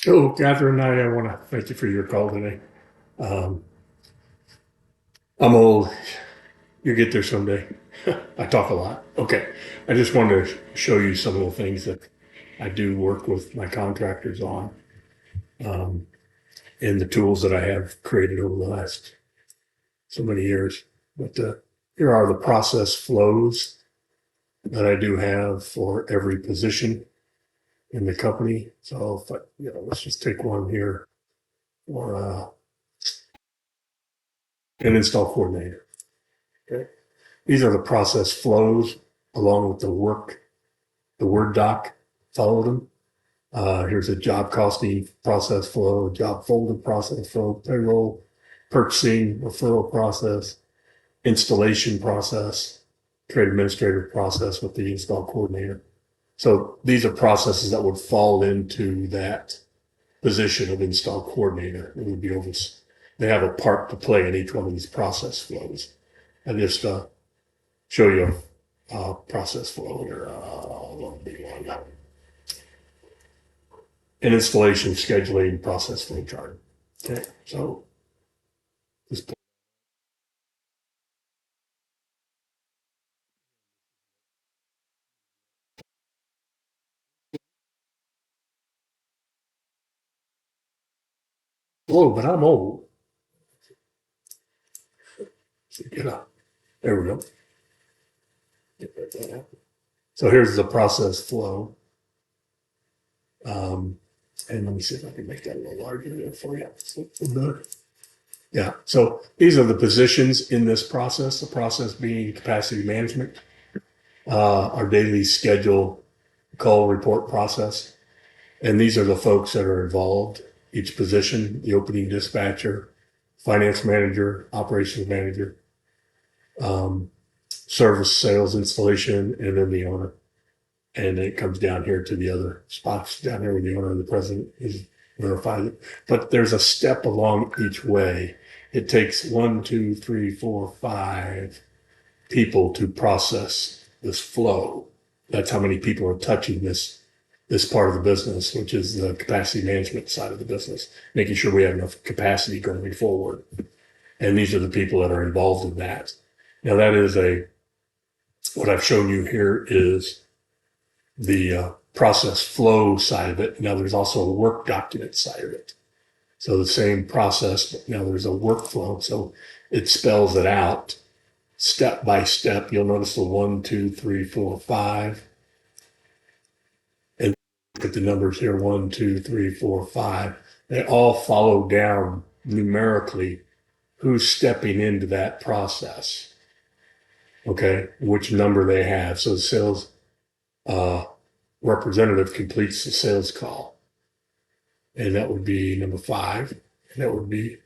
Oh, Catherine, I want to thank you for your call today. Um, I'm old. You get there someday. I talk a lot. Okay. I just wanted to show you some of the things that I do work with my contractors on, um, and the tools that I have created over the last so many years. But here are the process flows that I do have for every position in the company. So, if I, let's just take one here for an install coordinator. Okay. These are the process flows along with the Word doc followed them. Here's a job costing process flow, job folder process flow, payroll, purchasing, referral process, installation process, trade administrative process with the install coordinator. So these are processes that would fall into that position of install coordinator. It would be over. They have a part to play in each one of these process flows. And just show you a process flow here. An installation scheduling process flow chart. Okay, so this. Whoa, but I'm old. So get up. There we go. Get that out. So here's the process flow. Um, and let me see if I can make that a little larger there for you. Yeah. So these are the positions in this process. The process being capacity management, our daily schedule call report process. And these are the folks that are involved, each position, the opening dispatcher, finance manager, operations manager, service, sales, installation, and then the owner. And it comes down here to the other spots down here where the owner and the president is verified. But there's a step along each way. It takes 1, 2, 3, 4, 5 people to process this flow. That's how many people are touching this part of the business, which is the capacity management side of the business, making sure we have enough capacity going forward. And these are the people that are involved in that. Now that is what I've shown you here is the process flow side of it. Now there's also a work document side of it. So the same process, but now there's a workflow. So it spells it out step by step. You'll notice the 1, 2, 3, 4, 5. And look at the numbers here, 1, 2, 3, 4, 5. They all follow down numerically who's stepping into that process. Okay, which number they have. So the sales uh, representative completes the sales call, and that would be number 5. And that would be,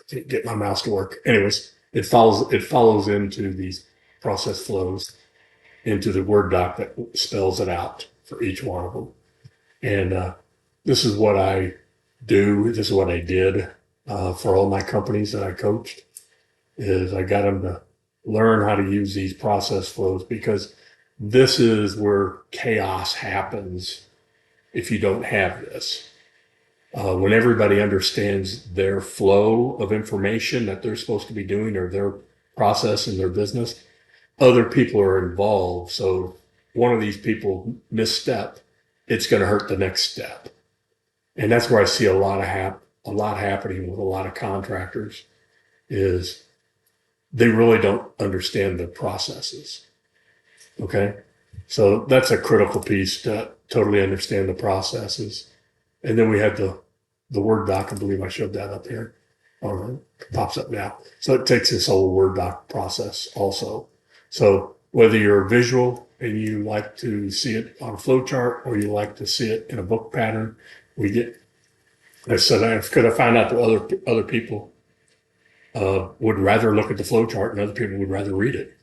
can't get my mouse to work. Anyways, it follows into these process flows into the Word doc that spells it out for each one of them. And this is what I do. This is what I did for all my companies that I coached. Is I got them to learn how to use these process flows because this is where chaos happens if you don't have this. When everybody understands their flow of information that they're supposed to be doing or their process in their business, other people are involved. So one of these people misstep, it's going to hurt the next step. And that's where I see a lot happening with a lot of contractors is they really don't understand the processes. Okay. So that's a critical piece to totally understand the processes. And then we had the Word doc. I believe I showed that up here. Or it pops up now. So it takes this whole Word doc process also. So whether you're visual and you like to see it on a flow chart or you like to see it in a book pattern, we get, I said, I could have found out that other people would rather look at the flow chart and other people would rather read it.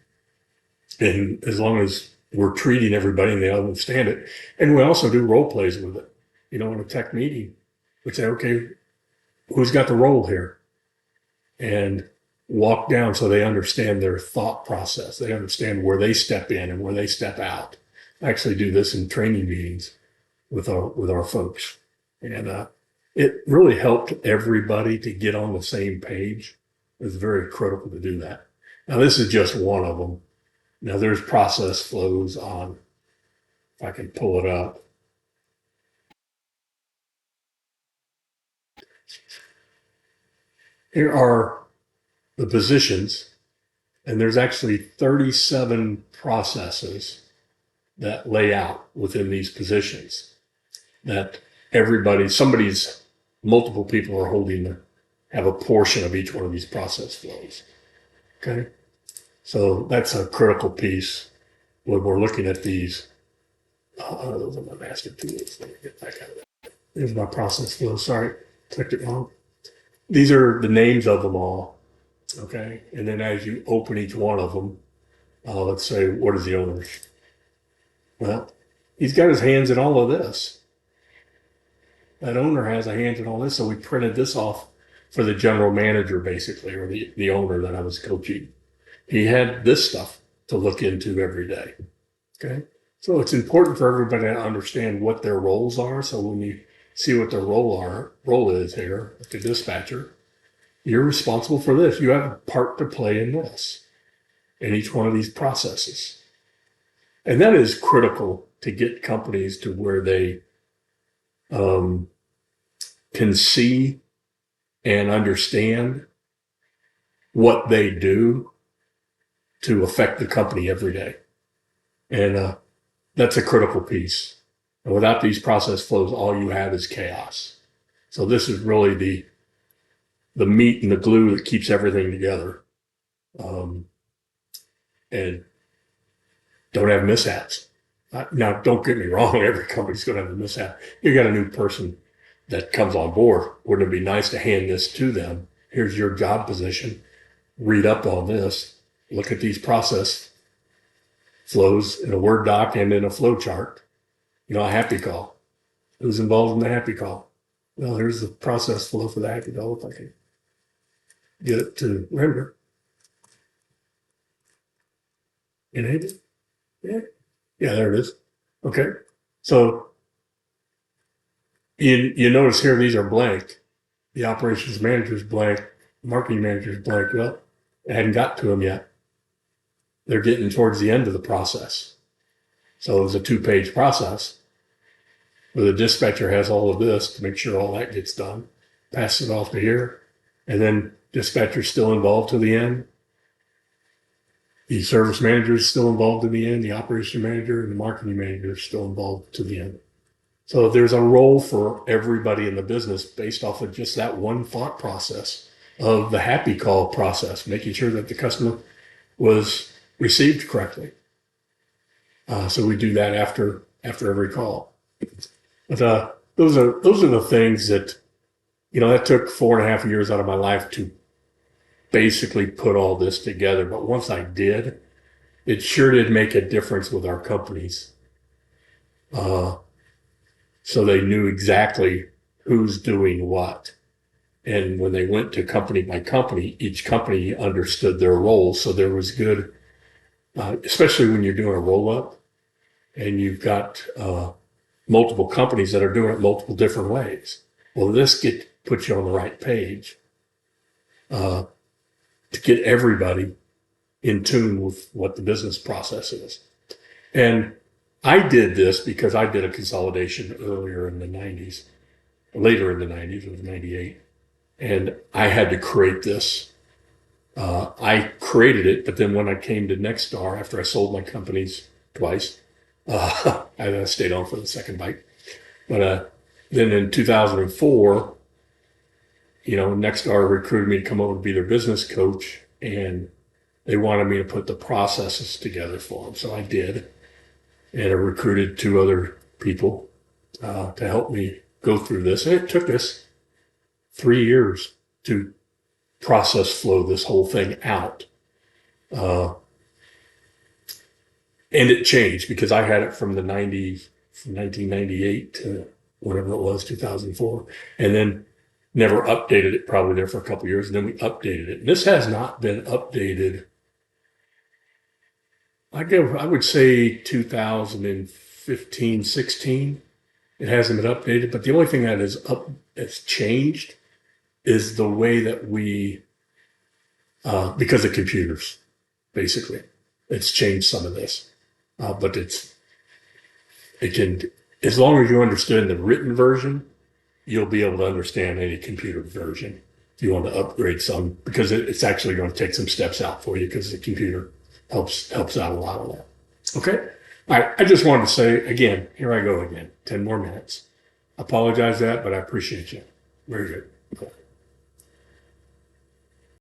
And as long as we're treating everybody and they understand it, and we also do role plays with it. In a tech meeting, we say, okay, who's got the role here? And walk down so they understand their thought process. They understand where they step in and where they step out. I actually do this in training meetings. with our folks. And it really helped everybody to get on the same page. It was very critical to do that. Now, this is just one of them. Now, there's process flows on, if I can pull it up. Here are the positions, and there's actually 37 processes that lay out within these positions that multiple people are have a portion of each one of these process flows. Okay. So that's a critical piece when we're looking at these. Those are my master tools. Let me get back out of that. There's my process flow. Sorry, clicked it wrong. These are the names of them all. Okay. And then as you open each one of them, let's say, what is the owner's? Well, he's got his hands in all of this. That owner has a hand in all this. So we printed this off for the general manager, basically, or the owner that I was coaching. He had this stuff to look into every day. Okay. So it's important for everybody to understand what their roles are. So when you see what their role is here at the dispatcher, you're responsible for this. You have a part to play in this, in each one of these processes. And that is critical to get companies to where they can see and understand what they do to affect the company every day. And that's a critical piece. And without these process flows, all you have is chaos. So this is really the meat and the glue that keeps everything together. And don't have mishaps. Now, don't get me wrong, every company's going to have a mishap. You got a new person that comes on board. Wouldn't it be nice to hand this to them? Here's your job position. Read up on this. Look at these process flows in a Word doc and in a flow chart. A happy call. Who's involved in the happy call? Well, here's the process flow for the happy call. If I can get it to render. Enable. Yeah. Yeah, there it is. Okay. So you notice here, these are blank. The operations manager is blank. Marketing manager is blank. Well, I hadn't got to them yet. They're getting towards the end of the process. So it was a 2-page process where the dispatcher has all of this to make sure all that gets done, passes it off to here, and then dispatcher's still involved to the end. The service manager is still involved in the end. The operation manager and the marketing manager are still involved to the end. So there's a role for everybody in the business based off of just that one thought process of the happy call process, making sure that the customer was received correctly. So we do that after every call. But those are the things that, that took 4.5 years out of my life to basically put all this together. But once I did, it sure did make a difference with our companies. So they knew exactly who's doing what. And when they went to company by company, each company understood their role. So there was good, especially when you're doing a roll up and you've got multiple companies that are doing it multiple different ways. Well, this puts you on the right page to get everybody in tune with what the business process is. And I did this because I did a consolidation later in the 90s, it was 98. And I had to create this. I created it, but then when I came to Nexstar, after I sold my companies twice, I stayed on for the second bite. But then in 2004, Nexstar recruited me to come over to be their business coach, and they wanted me to put the processes together for them. So I did. And I recruited 2 other people to help me go through this. And it took us 3 years to process flow this whole thing out. And it changed because I had it from 1998 to whatever it was, 2004. And then never updated it, probably there for a couple of years. And then we updated it. This has not been updated. I would say 2015, 16. It hasn't been updated, but the only thing that has changed is the way that we, because of computers, basically, it's changed some of this. But it can, as long as you understand the written version, you'll be able to understand any computer version. If you want to upgrade some, because it's actually going to take some steps out for you, because the computer helps out a lot of that. Okay. All right. I just wanted to say again, here I go again, 10 more minutes. Apologize that, but I appreciate you. Very good. Okay.